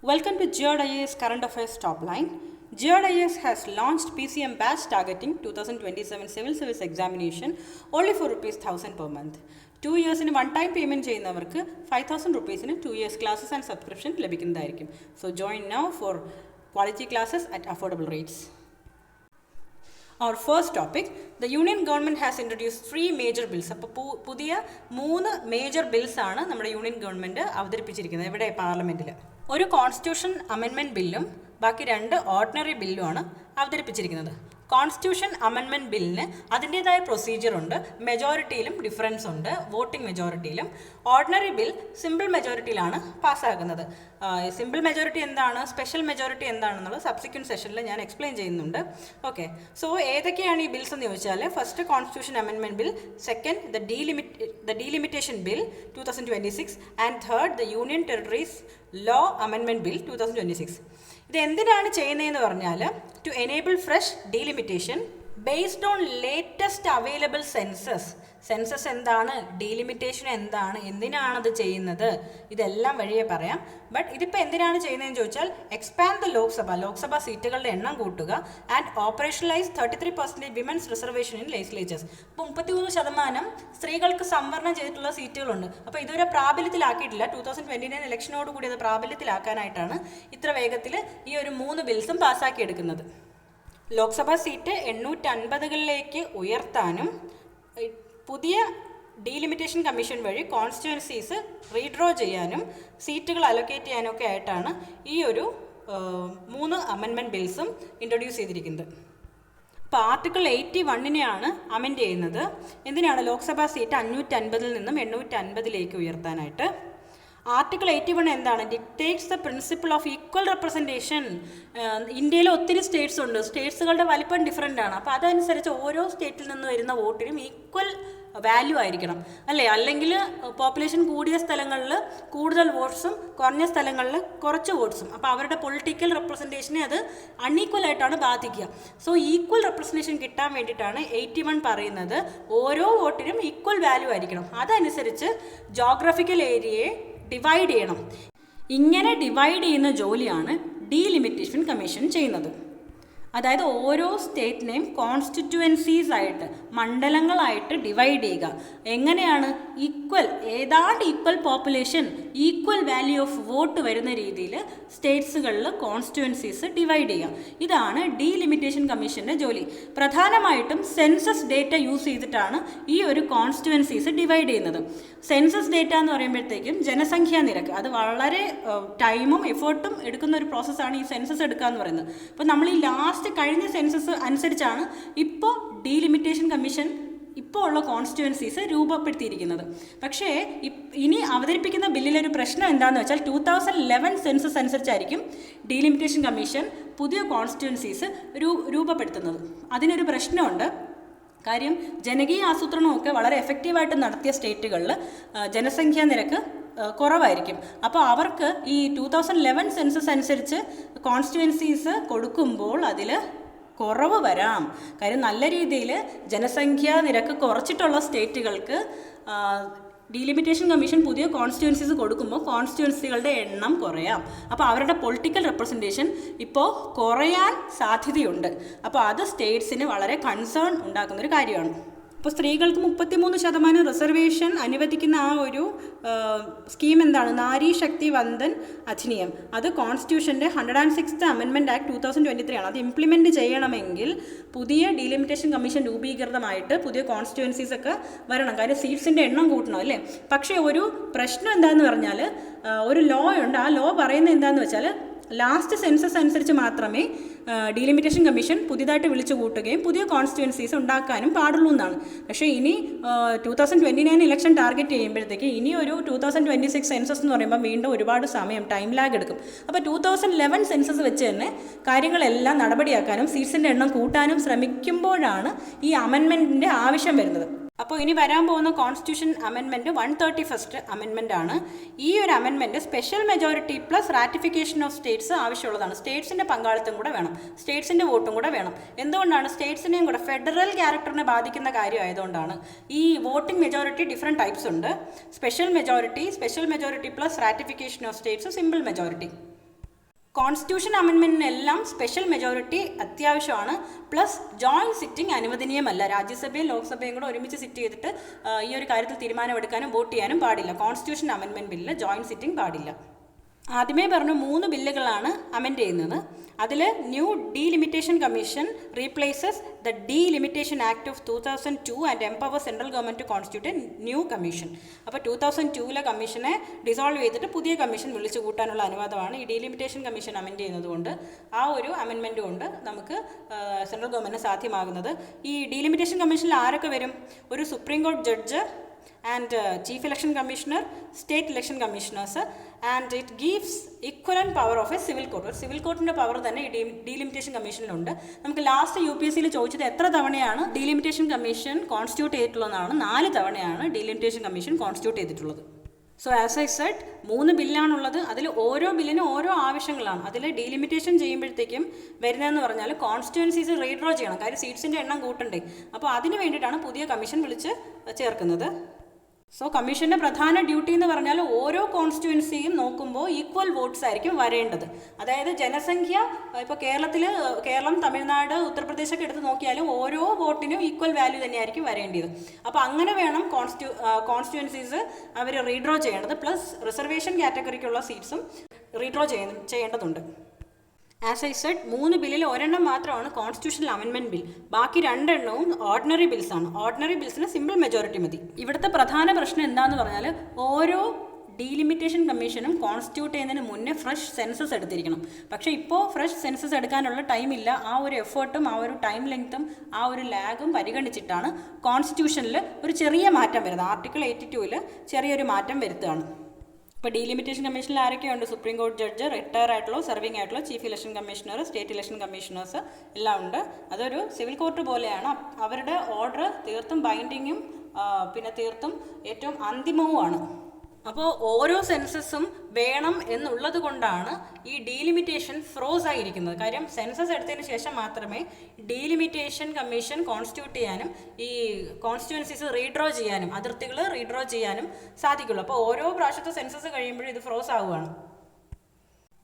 Welcome to GeoIAS Current Affairs Top Line. GeoIAS has launched PCM batch targeting 2027 Civil Service Examination only for ₹1,000 per month. 2 years in one-time payment ചെയ്യുന്നവർക്ക് ₹5,000 2 years classes and subscription ലഭിക്കുന്നതായിരിക്കും. So join now for quality classes at affordable rates. Our first topic, the Union Government has introduced 3 major bills. അപ്പോൾ പുതിയ 3 major bills ആണ് നമ്മുടെ union government അവതരിപ്പിച്ചിരിക്കുന്നത് ഇവിടെ പാർലമെൻറ്റിൽ. ഒരു കോൺസ്റ്റിറ്റ്യൂഷൻ അമെൻമെൻറ്റ് ബില്ലും ബാക്കി 2 ഓർഡിനറി ബില്ലുമാണ് അവതരിപ്പിച്ചിരിക്കുന്നത്. കോൺസ്റ്റിറ്റ്യൂഷൻ അമെൻമെൻറ്റ് ബില്ലിന് അതിൻ്റേതായ പ്രൊസീജിയർ ഉണ്ട്, മെജോറിറ്റിയിലും ഡിഫറൻസ് ഉണ്ട്, വോട്ടിംഗ് മെജോറിറ്റിയിലും. ഓർഡിനറി ബിൽ സിമ്പിൾ മെജോറിറ്റിയിലാണ് പാസ്സാകുന്നത്. സിമ്പിൾ മെജോറിറ്റി എന്താണ്, സ്പെഷ്യൽ മെജോറിറ്റി എന്താണെന്നുള്ളത് സബ്സിക്വൻറ്റ് സെഷനിൽ ഞാൻ എക്സ്പ്ലെയിൻ ചെയ്യുന്നുണ്ട്. ഓക്കെ, സോ ഏതൊക്കെയാണ് ഈ ബിൽസ് എന്ന് ചോദിച്ചാൽ, first constitution amendment bill, second the delimitation bill 2026 and third the union territories law amendment bill 2026. ഇത് എന്തിനാണ് ചെയ്യുന്നതെന്ന് പറഞ്ഞാൽ, to enable fresh delimitation based on latest available census. Census എന്താണ്, ഡീലിമിറ്റേഷൻ എന്താണ്, എന്തിനാണത് ചെയ്യുന്നത്, ഇതെല്ലാം വഴിയെ പറയാം. ബട്ട് ഇതിപ്പോൾ എന്തിനാണ് ചെയ്യുന്നതെന്ന് ചോദിച്ചാൽ, എക്സ്പാൻഡ് ദ ലോക്സഭ സീറ്റുകളുടെ എണ്ണം കൂട്ടുക and ഓപ്പറേഷണലൈസ് 33% women's reservation in legislature's. ഇപ്പോൾ 33% സ്ത്രീകൾക്ക് സംവരണം ചെയ്തിട്ടുള്ള സീറ്റുകളുണ്ട്. അപ്പോൾ ഇതുവരെ പ്രാബല്യത്തിലാക്കിയിട്ടില്ല. 2029 ഇലക്ഷനോട് കൂടി അത് പ്രാബല്യത്തിലാക്കാനായിട്ടാണ് ഇത്ര വേഗത്തിൽ ഈ ഒരു 3 ബിൽസും പാസ്സാക്കിയെടുക്കുന്നത്. ലോക്സഭാ സീറ്റ് 850കളിലേക്ക് ഉയർത്താനും പുതിയ ഡീലിമിറ്റേഷൻ കമ്മീഷൻ വഴി കോൺസ്റ്റിറ്റ്യുവൻസീസ് റീഡ്രോ ചെയ്യാനും സീറ്റുകൾ അലൊക്കേറ്റ് ചെയ്യാനും ഒക്കെ ആയിട്ടാണ് ഈ ഒരു 3 അമെൻമെൻറ്റ് ബിൽസും ഇൻട്രൊഡ്യൂസ് ചെയ്തിരിക്കുന്നത്. ഇപ്പോൾ ആർട്ടിക്കിൾ 81നെയാണ് അമെൻഡ് ചെയ്യുന്നത്. എന്തിനാണ്, ലോക്സഭാ സീറ്റ് 550 നിന്നും 850ലേക്ക് ഉയർത്താനായിട്ട്. ആർട്ടിക്കിൾ 81 എന്താണ്, dictates the principle of equal representation. ഇന്ത്യയിൽ ഒത്തിരി സ്റ്റേറ്റ്സ് ഉണ്ട്, സ്റ്റേറ്റ്സുകളുടെ വലിപ്പം ഡിഫറെൻ്റ് ആണ്. അപ്പോൾ അതനുസരിച്ച് ഓരോ സ്റ്റേറ്റിൽ നിന്ന് വരുന്ന വോട്ടിനും ഈക്വൽ വാല്യൂ ആയിരിക്കണം, അല്ലേ? അല്ലെങ്കിൽ പോപ്പുലേഷൻ കൂടിയ സ്ഥലങ്ങളിൽ കൂടുതൽ വോട്ട്സും കുറഞ്ഞ സ്ഥലങ്ങളിൽ കുറച്ച് വോട്ട്സും, അപ്പോൾ അവരുടെ പൊളിറ്റിക്കൽ റെപ്രസെൻറ്റേഷനെ അത് അൺഈക്വൽ ആയിട്ടാണ് ബാധിക്കുക. സോ ഈക്വൽ റെപ്രസെൻറ്റേഷൻ കിട്ടാൻ വേണ്ടിയിട്ടാണ് 81 പറയുന്നത് ഓരോ വോട്ടിനും ഈക്വൽ വാല്യൂ ആയിരിക്കണം. അതനുസരിച്ച് ജോഗ്രഫിക്കൽ ഏരിയയെ ഡിവൈഡ് ചെയ്യണം. ഇങ്ങനെ ഡിവൈഡ് ചെയ്യുന്ന ജോലിയാണ് ഡീലിമിറ്റേഷൻ കമ്മീഷൻ ചെയ്യുന്നത്. അതായത് ഓരോ സ്റ്റേറ്റിനെയും കോൺസ്റ്റിറ്റ്യുവൻസീസ് ആയിട്ട്, മണ്ഡലങ്ങളായിട്ട് ഡിവൈഡ് ചെയ്യുക. എങ്ങനെയാണ്, ഈക്വൽ, ഏതാണ്ട് equal population, equal value of vote വരുന്ന രീതിയിൽ സ്റ്റേറ്റ്സുകളിൽ കോൺസ്റ്റിറ്റ്യുവൻസീസ് ഡിവൈഡ് ചെയ്യുക. ഇതാണ് ഡീലിമിറ്റേഷൻ കമ്മീഷൻ്റെ ജോലി. പ്രധാനമായിട്ടും സെൻസസ് ഡേറ്റ യൂസ് ചെയ്തിട്ടാണ് ഈ ഒരു കോൺസ്റ്റിറ്റ്യുവൻസീസ് ഡിവൈഡ് ചെയ്യുന്നത്. സെൻസസ് ഡേറ്റ എന്ന് പറയുമ്പോഴത്തേക്കും ജനസംഖ്യാ നിരക്ക്, അത് വളരെ ടൈമും എഫേർട്ടും എടുക്കുന്ന ഒരു പ്രോസസ്സാണ് ഈ സെൻസസ് എടുക്കുക എന്ന് പറയുന്നത്. അപ്പോൾ നമ്മൾ ഈ കഴിഞ്ഞ സെൻസസ് അനുസരിച്ചാണ് ഇപ്പോൾ ഡീലിമിറ്റേഷൻ കമ്മീഷൻ ഇപ്പോൾ ഉള്ള കോൺസ്റ്റിറ്റ്യുവൻസീസ് രൂപപ്പെടുത്തിയിരിക്കുന്നത്. പക്ഷേ ഇനി അവതരിപ്പിക്കുന്ന ബില്ലിലൊരു പ്രശ്നം എന്താണെന്ന് വെച്ചാൽ, 2011 സെൻസസ് അനുസരിച്ചായിരിക്കും ഡീലിമിറ്റേഷൻ കമ്മീഷൻ പുതിയ കോൺസ്റ്റിറ്റ്യുവൻസീസ് രൂപപ്പെടുത്തുന്നത്. അതിനൊരു പ്രശ്നമുണ്ട്. കാര്യം, ജനകീയ ആസൂത്രണമൊക്കെ വളരെ എഫക്റ്റീവായിട്ട് നടത്തിയ സ്റ്റേറ്റുകളിൽ ജനസംഖ്യാ നിരക്ക് കുറവായിരിക്കും. അപ്പോൾ അവർക്ക് ഈ 2011 സെൻസസ് അനുസരിച്ച് കോൺസ്റ്റിറ്റ്യുവൻസീസ് കൊടുക്കുമ്പോൾ അതിൽ കുറവ് വരാം. കാര്യം, നല്ല രീതിയിൽ ജനസംഖ്യാ നിരക്ക് കുറച്ചിട്ടുള്ള സ്റ്റേറ്റുകൾക്ക് ഡീലിമിറ്റേഷൻ കമ്മീഷൻ പുതിയ കോൺസ്റ്റിറ്റ്യുവൻസീസ് കൊടുക്കുമ്പോൾ കോൺസ്റ്റിറ്റ്യുവൻസികളുടെ എണ്ണം കുറയാം. അപ്പോൾ അവരുടെ പൊളിറ്റിക്കൽ റെപ്രസെൻറ്റേഷൻ ഇപ്പോൾ കുറയാൻ സാധ്യതയുണ്ട്. അപ്പോൾ അത് സ്റ്റേറ്റ്സിന് വളരെ കൺസേൺ ഉണ്ടാക്കുന്നൊരു കാര്യമാണ്. ഇപ്പോൾ സ്ത്രീകൾക്ക് 33% റിസർവേഷൻ അനുവദിക്കുന്ന ആ ഒരു സ്കീം എന്താണ്, നാരി ശക്തി വന്ദൻ അധിനിയം. അത് കോൺസ്റ്റിറ്റ്യൂഷൻ്റെ 106th അമെൻമെൻറ്റ് ആക്ട് 2023 ആണ്. അത് ഇംപ്ലിമെൻറ്റ് ചെയ്യണമെങ്കിൽ പുതിയ ഡീലിമിറ്റേഷൻ കമ്മീഷൻ രൂപീകൃതമായിട്ട് പുതിയ കോൺസ്റ്റിറ്റ്യുവൻസീസ് ഒക്കെ വരണം. കാര്യം, സീറ്റ്സിൻ്റെ എണ്ണം കൂട്ടണം, അല്ലേ? പക്ഷേ ഒരു പ്രശ്നം എന്താണെന്ന് പറഞ്ഞാൽ, ഒരു ലോ ഉണ്ട്. ആ ലോ പറയുന്നത് എന്താണെന്ന് വെച്ചാൽ, ലാസ്റ്റ് സെൻസസ് അനുസരിച്ച് മാത്രമേ ഡീലിമിറ്റേഷൻ കമ്മീഷൻ പുതിയതായിട്ട് വിളിച്ചു കൂട്ടുകയും പുതിയ കോൺസ്റ്റിറ്റ്യുവൻസീസ് ഉണ്ടാക്കാനും പാടുള്ളൂ എന്നാണ്. പക്ഷേ ഇനി 2029 ഇലക്ഷൻ ടാർഗറ്റ് ചെയ്യുമ്പോഴത്തേക്ക് ഇനി ഒരു 2026 സെൻസസ് എന്ന് പറയുമ്പോൾ വീണ്ടും ഒരുപാട് സമയം, ടൈം ലാഗ് എടുക്കും. അപ്പോൾ 2011 സെൻസസ് വെച്ച് തന്നെ കാര്യങ്ങളെല്ലാം നടപടിയാക്കാനും സീറ്റ്സിൻ്റെ എണ്ണം കൂട്ടാനും ശ്രമിക്കുമ്പോഴാണ് ഈ അമെൻമെൻറ്റിൻ്റെ ആവശ്യം വരുന്നത്. അപ്പോൾ ഇനി വരാൻ പോകുന്ന കോൺസ്റ്റിറ്റ്യൂഷൻ അമെൻമെൻറ്റ് 131st അമെൻമെൻ്റ് ആണ്. ഈ ഒരു amendment special majority plus ratification of states ആവശ്യമുള്ളതാണ്. സ്റ്റേറ്റ്സിൻ്റെ പങ്കാളിത്തം കൂടെ വേണം, സ്റ്റേറ്റ്സിൻ്റെ വോട്ടും കൂടെ വേണം. എന്തുകൊണ്ടാണ്, സ്റ്റേറ്റ്സിനെയും കൂടെ ഫെഡറൽ ക്യാരക്ടറിനെ ബാധിക്കുന്ന കാര്യമായതുകൊണ്ടാണ്. ഈ വോട്ടിംഗ് മെജോറിറ്റി ഡിഫറെൻറ്റ് ടൈപ്സ് ഉണ്ട്. Special majority plus ratification of states, simple majority. Constitution അമെൻമെൻറ്റിനെല്ലാം സ്പെഷ്യൽ മെജോറിറ്റി അത്യാവശ്യമാണ്. പ്ലസ് ജോയിൻറ്റ് സിറ്റിംഗ് അനുവദനീയമല്ല. രാജ്യസഭയും ലോക്സഭയും കൂടെ ഒരുമിച്ച് സിറ്റ് ചെയ്തിട്ട് ഈ ഒരു കാര്യത്തിൽ തീരുമാനമെടുക്കാനും വോട്ട് ചെയ്യാനും പാടില്ല. കോൺസ്റ്റിറ്റ്യൂഷൻ അമെൻമെൻറ്റ് ബില്ലിൽ ജോയിൻറ്റ് സിറ്റിംഗ് പാടില്ല. ആദ്യമേ പറഞ്ഞു 3 ബില്ലുകളാണ് അമെൻഡ് ചെയ്യുന്നത്. അതിൽ new delimitation commission replaces the delimitation act of 2002 and empower central government to constitute new commission. അപ്പോൾ 2002 കമ്മീഷനെ ഡിസോൾവ് ചെയ്തിട്ട് പുതിയ കമ്മീഷൻ വിളിച്ചു കൂട്ടാനുള്ള അനുവാദമാണ് ഈ ഡീലിമിറ്റേഷൻ കമ്മീഷൻ അമെൻഡ് ചെയ്യുന്നത് കൊണ്ട്. ആ ഒരു അമെൻമെൻറ്റ് കൊണ്ട് നമുക്ക് സെൻട്രൽ ഗവൺമെൻറ്റിന് സാധ്യമാകുന്നത്. ഈ ഡീലിമിറ്റേഷൻ കമ്മീഷനിൽ ആരൊക്കെ വരും? ഒരു സുപ്രീം കോടതി judge and chief election commissioner, state election commissioners, and it gives equivalent power of a civil court. ഒരു സിവിൽ കോർട്ടിൻ്റെ പവർ തന്നെ ഈ ഡീലിമിറ്റേഷൻ കമ്മീഷനിലുണ്ട്. നമുക്ക് ലാസ്റ്റ് UPSCയിൽ ചോദിച്ചത് എത്ര തവണയാണ് ഡീലിമിറ്റേഷൻ കമ്മീഷൻ കോൺസ്റ്റിറ്റ്യൂട്ട് ചെയ്തിട്ടുള്ളതാണ്. 4 തവണയാണ് ഡീലിമിറ്റേഷൻ കമ്മീഷൻ കോൺസ്റ്റിറ്റ്യൂട്ട് ചെയ്തിട്ടുള്ളത്. സോ ആസ് ഐ സെഡ് 3 ബില്ലാണുള്ളത്. അതിൽ ഓരോ ബില്ലിനും ഓരോ ആവശ്യങ്ങളാണ്. അതിൽ ഡീലിമിറ്റേഷൻ ചെയ്യുമ്പോഴത്തേക്കും വരുന്നതെന്ന് പറഞ്ഞാൽ കോൺസ്റ്റിറ്റ്യുവൻസീസ് റീഡ്രോ ചെയ്യണം. കാര്യം സീറ്റ്സിൻ്റെ എണ്ണം കൂട്ടണ്ടേ. അപ്പോൾ അതിന് വേണ്ടിയിട്ടാണ് പുതിയ കമ്മീഷൻ വിളിച്ച് ചേർക്കുന്നത്. സോ കമ്മീഷൻ്റെ പ്രധാന ഡ്യൂട്ടി എന്ന് പറഞ്ഞാൽ ഓരോ കോൺസ്റ്റിറ്റ്യുവൻസിയും നോക്കുമ്പോൾ ഈക്വൽ വോട്ട്സ് ആയിരിക്കും വരേണ്ടത്. അതായത് ജനസംഖ്യ ഇപ്പോൾ കേരളം, തമിഴ്നാട്, ഉത്തർപ്രദേശൊക്കെ എടുത്ത് നോക്കിയാലും ഓരോ വോട്ടിനും ഈക്വൽ വാല്യൂ തന്നെയായിരിക്കും വരേണ്ടത്. അപ്പോൾ അങ്ങനെ വേണം കോൺസ്റ്റിറ്റ്യുവൻസീസ് അവർ റീഡ്രോ ചെയ്യേണ്ടത്. പ്ലസ് റിസർവേഷൻ കാറ്റഗറിക്കുള്ള സീറ്റ്സും റീഡ്രോ ചെയ്യേണ്ടതുണ്ട്. ആസ് ഐ സെഡ് 3 ബില്ലിൽ ഒരെണ്ണം മാത്രമാണ് കോൺസ്റ്റിറ്റ്യൂഷണൽ അമെൻമെൻറ്റ് ബിൽ. ബാക്കി 2 എണ്ണവും ഓർഡിനറി ബിൽസാണ്. ഓർഡിനറി ബിൽസിന് സിമ്പിൾ മെജോറിറ്റി മതി. ഇവിടുത്തെ പ്രധാന പ്രശ്നം എന്താണെന്ന് പറഞ്ഞാൽ ഓരോ ഡീലിമിറ്റേഷൻ കമ്മീഷനും കോൺസ്റ്റിറ്റ്യൂട്ട് ചെയ്യുന്നതിന് മുന്നേ ഫ്രഷ് സെൻസസ് എടുത്തിരിക്കണം. പക്ഷേ ഇപ്പോൾ ഫ്രഷ് സെൻസസ് എടുക്കാനുള്ള ടൈമില്ല. ആ ഒരു എഫേർട്ടും ആ ഒരു ടൈം ലെങ്ത്തും ആ ഒരു ലാഗും പരിഗണിച്ചിട്ടാണ് കോൺസ്റ്റിറ്റ്യൂഷനിൽ ഒരു ചെറിയ മാറ്റം വരുന്നത്. ആർട്ടിക്കിൾ 82-ൽ ചെറിയൊരു മാറ്റം വരുത്തുകയാണ്. ഇപ്പോൾ ഡീലിമിറ്റേഷൻ കമ്മീഷനിൽ ആരൊക്കെയുണ്ട്? സുപ്രീം കോടതി ജഡ്ജ്, റിട്ടയർ ആയിട്ടുള്ള, സർവിംഗ് ആയിട്ടുള്ള, chief election commissioner, state election commissioners എല്ലാം ഉണ്ട്. അതൊരു സിവിൽ കോർട്ട് പോലെയാണ്. അവരുടെ ഓർഡർ തീർത്തും ബൈൻഡിങ്ങും പിന്നെ തീർത്തും ഏറ്റവും അന്തിമവുമാണ്. അപ്പോൾ ഓരോ സെൻസസും വേണം എന്നുള്ളത് കൊണ്ടാണ് ഈ ഡീലിമിറ്റേഷൻ ഫ്രോസ് ആയിരിക്കുന്നത്. കാര്യം സെൻസസ് എടുത്തതിന് ശേഷം മാത്രമേ ഡീലിമിറ്റേഷൻ കമ്മീഷൻ കോൺസ്റ്റിറ്റ്യൂട്ട് ചെയ്യാനും ഈ കോൺസ്റ്റിറ്റ്യുവൻസീസ് റീഡ്രോ ചെയ്യാനും അതിർത്തികൾ റീഡ്രോ ചെയ്യാനും സാധിക്കുള്ളൂ. അപ്പോൾ ഓരോ പ്രാവശ്യത്തെ സെൻസസ് കഴിയുമ്പോഴും ഇത് ഫ്രോസ് ആവുകയാണ്.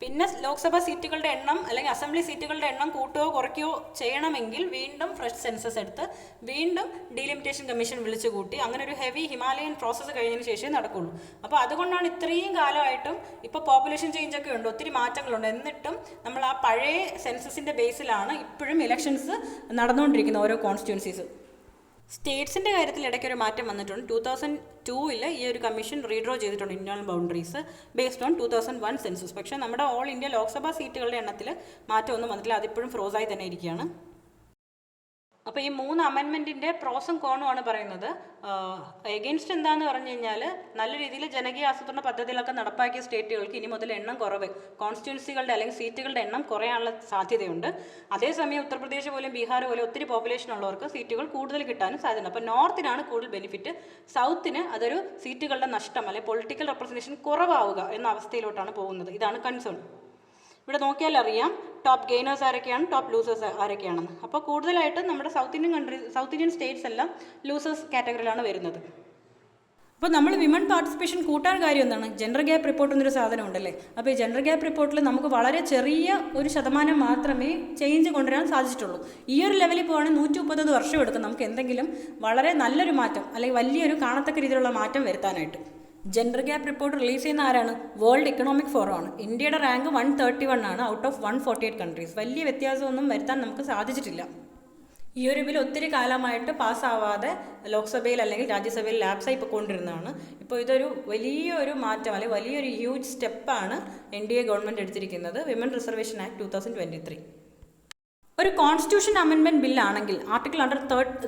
പിന്നെ ലോക്സഭാ സീറ്റുകളുടെ എണ്ണം അല്ലെങ്കിൽ അസംബ്ലി സീറ്റുകളുടെ എണ്ണം കൂട്ടുകയോ കുറയ്ക്കുകയോ ചെയ്യണമെങ്കിൽ വീണ്ടും ഫ്രഷ് സെൻസസ് എടുത്ത് വീണ്ടും ഡീലിമിറ്റേഷൻ കമ്മീഷൻ വിളിച്ചു കൂട്ടി അങ്ങനെ ഒരു ഹെവി ഹിമാലയൻ പ്രോസസ്സ് കഴിഞ്ഞതിന് ശേഷമേ നടക്കുള്ളൂ. അപ്പോൾ അതുകൊണ്ടാണ് ഇത്രയും കാലമായിട്ടും ഇപ്പോൾ പോപ്പുലേഷൻ ചേഞ്ച് ഒക്കെ ഉണ്ട്, ഒത്തിരി മാറ്റങ്ങളുണ്ട്. എന്നിട്ടും നമ്മൾ ആ പഴയ സെൻസസിൻ്റെ ബേസിലാണ് ഇപ്പോഴും ഇലക്ഷൻസ് നടന്നുകൊണ്ടിരിക്കുന്നത് ഓരോ കോൺസ്റ്റിറ്റ്യുവൻസീസ്. സ്റ്റേറ്റ്സിൻ്റെ കാര്യത്തിൽ ഇടയ്ക്കൊരു മാറ്റം വന്നിട്ടുണ്ട്. 2002 ഈ ഒരു കമ്മീഷൻ റീഡ്രോ ചെയ്തിട്ടുണ്ട് internal boundaries based on 2001 census. പക്ഷേ നമ്മുടെ ഓൾ ഇന്ത്യ ലോക്സഭാ സീറ്റുകളുടെ എണ്ണത്തിൽ മാറ്റമൊന്നും വന്നിട്ടില്ല. അതിപ്പോഴും ഫ്രോസായി തന്നെ ഇരിക്കുകയാണ്. അപ്പോൾ ഈ 3 അമെൻമെൻറ്റിൻ്റെ പ്രോസും കോണും ആണ് പറയുന്നത്. എഗെയിൻസ്റ്റ് എന്താണെന്ന് പറഞ്ഞു കഴിഞ്ഞാൽ നല്ല രീതിയിൽ ജനകീയ ആസൂത്രണ പദ്ധതികളൊക്കെ നടപ്പാക്കിയ സ്റ്റേറ്റുകൾക്ക് ഇനി മുതൽ എണ്ണം കുറവ്, കോൺസ്റ്റിറ്റ്യുവൻസികളുടെ അല്ലെങ്കിൽ സീറ്റുകളുടെ എണ്ണം കുറയാനുള്ള സാധ്യതയുണ്ട്. അതേസമയം ഉത്തർപ്രദേശ് പോലും ബീഹാർ പോലെ ഒത്തിരി പോപ്പുലേഷൻ ഉള്ളവർക്ക് സീറ്റുകൾ കൂടുതൽ കിട്ടാനും സാധ്യത. അപ്പോൾ നോർത്തിനാണ് കൂടുതൽ ബെനിഫിറ്റ്, സൗത്തിന് അതൊരു സീറ്റുകളുടെ നഷ്ടം അല്ലെങ്കിൽ പൊളിറ്റിക്കൽ റെപ്രസെൻറ്റേഷൻ കുറവാവുക എന്ന അവസ്ഥയിലോട്ടാണ് പോകുന്നത്. ഇതാണ് കൺസേൺ. ഇവിടെ നോക്കിയാൽ അറിയാം ടോപ്പ് ഗെയിനേഴ്സ് ആരൊക്കെയാണ്, ടോപ്പ് ലൂസേഴ്സ് ആരൊക്കെയാണെന്ന്. അപ്പോൾ കൂടുതലായിട്ടും നമ്മുടെ സൗത്ത് ഇന്ത്യൻ സ്റ്റേറ്റ്സ് എല്ലാം ലൂസേഴ്സ് കാറ്റഗറിയിലാണ് വരുന്നത്. അപ്പോൾ നമ്മൾ വിമൺ പാർട്ടിസിപ്പേഷൻ കൂട്ടാൻ കാര്യം എന്താണ്? ജെൻഡർ ഗ്യാപ്പ് റിപ്പോർട്ട് എന്നൊരു സാധനം ഉണ്ടല്ലേ. അപ്പോൾ ഈ ജെൻഡർ ഗ്യാപ്പ് റിപ്പോർട്ടിൽ നമുക്ക് വളരെ ചെറിയ ഒരു ശതമാനം മാത്രമേ ചേഞ്ച് കൊണ്ടുവരാൻ സാധിച്ചിട്ടുള്ളൂ. ഈ ഒരു ലെവലിൽ പോവുകയാണെങ്കിൽ 130 വർഷം എടുക്കും നമുക്ക് എന്തെങ്കിലും വളരെ നല്ലൊരു മാറ്റം അല്ലെങ്കിൽ വലിയൊരു കാണത്തക്ക രീതിയിലുള്ള മാറ്റം വരുത്താനായിട്ട്. ജെൻഡർ ഗ്യാപ്പ് റിപ്പോർട്ട് റിലീസ് ചെയ്യുന്ന ആരാണ്? വേൾഡ് ഇക്കണോമിക് ഫോറം ആണ്. ഇന്ത്യയുടെ റാങ്ക് 131 ആണ് ഔട്ട് ഓഫ് 148 കൺട്രീസ്. വലിയ വ്യത്യാസമൊന്നും വരുത്താൻ നമുക്ക് സാധിച്ചിട്ടില്ല. ഈ ഒരു ബിൽ ഒത്തിരി കാലമായിട്ട് പാസ്സാവാതെ ലോക്സഭയിൽ അല്ലെങ്കിൽ രാജ്യസഭയിൽ ലാപ്സായി പോയിക്കൊണ്ടിരുന്നതാണ്. ഇപ്പോൾ ഇതൊരു വലിയൊരു മാറ്റം അല്ലെങ്കിൽ വലിയൊരു ഹ്യൂജ് സ്റ്റെപ്പാണ് NDA ഗവൺമെൻറ് എടുത്തിരിക്കുന്നത്. Women reservation act 2023. ഒരു കോൺസ്റ്റിറ്റ്യൂഷൻ അമെൻമെൻറ്റ് ബില്ലാണെങ്കിൽ ആർട്ടിക്കിൾ അണ്ടർ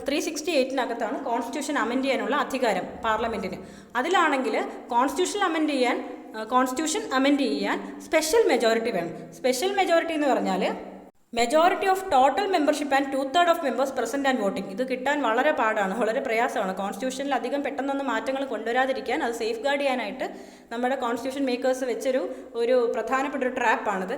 368-നകത്താണ് കോൺസ്റ്റിറ്റ്യൂഷൻ അമെൻഡ് ചെയ്യാനുള്ള അധികാരം പാർലമെൻറ്റിന്. അതിലാണെങ്കിൽ കോൺസ്റ്റിറ്റ്യൂഷൻ അമെൻഡ് ചെയ്യാൻ സ്പെഷ്യൽ മെജോറിറ്റി വേണം. സ്പെഷ്യൽ മെജോറിറ്റി എന്ന് പറഞ്ഞാൽ majority of total membership and 2/3 of members present and voting. ഇത് കിട്ടാൻ വളരെ പാടാണ്, വളരെ പ്രയാസമാണ്. കോൺസ്റ്റിറ്റ്യൂഷനിൽ അധികം പെട്ടെന്നൊന്നും മാറ്റങ്ങൾ കൊണ്ടുവരാതിരിക്കാൻ, അത് സേഫ് ഗാർഡ് ചെയ്യാനായിട്ട് നമ്മുടെ കോൺസ്റ്റിറ്റ്യൂഷൻ മേക്കേഴ്സ് വെച്ചൊരു പ്രധാനപ്പെട്ട ഒരു ട്രാപ്പാണിത്.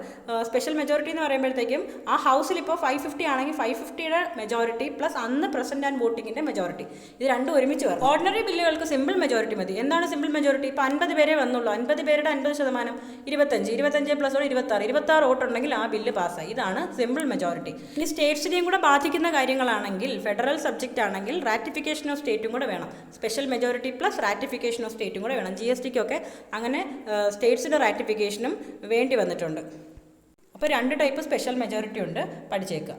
സ്പെഷ്യൽ മെജോറിറ്റി എന്ന് പറയുമ്പോഴത്തേക്കും ആ ഹൗസിൽ ഇപ്പോൾ 550 ആണെങ്കിൽ 550യുടെ മെജോറിറ്റി പ്ലസ് അന്ന് പ്രസന്റ് ആൻഡ് വോട്ടിങ്ങിൻ്റെ മെജോറിറ്റി, ഇത് രണ്ടും ഒരുമിച്ച് വരും. ഓർഡിനറി ബില്ലുകൾക്ക് സിമ്പിൾ മെജോറിറ്റി മതി. എന്താണ് സിമ്പിൾ മെജോറിറ്റി? ഇപ്പോൾ 50 പേരെ വന്നുള്ളൂ, 50 പേരുടെ 50%, 25 പ്ലസ് 26 വോട്ടുണ്ടെങ്കിൽ ആ ബില്ല് പാസ്സായി. ഇതാണ് സിമ്പിൾ മെജോറിറ്റി. ഇനി സ്റ്റേറ്റ്സിനെയും കൂടെ ബാധിക്കുന്ന കാര്യങ്ങളാണെങ്കിൽ, ഫെഡറൽ സബ്ജക്റ്റ് ആണെങ്കിൽ റാറ്റിഫിക്കേഷൻ ഓഫ് സ്റ്റേറ്റും കൂടെ വേണം. Special majority plus ratification of സ്റ്റേറ്റും കൂടെ വേണം. GSTക്കൊക്കെ അങ്ങനെ സ്റ്റേറ്റ്സിൻ്റെ റാറ്റിഫിക്കേഷനും വേണ്ടി വന്നിട്ടുണ്ട്. അപ്പോൾ 2 ടൈപ്പ് സ്പെഷ്യൽ മെജോറിറ്റി ഉണ്ട്, പഠിച്ചേക്കുക.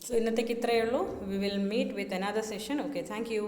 സോ ഇന്നത്തേക്ക് ഇത്രയേ ഉള്ളൂ. We will meet with another session. Okay, thank U.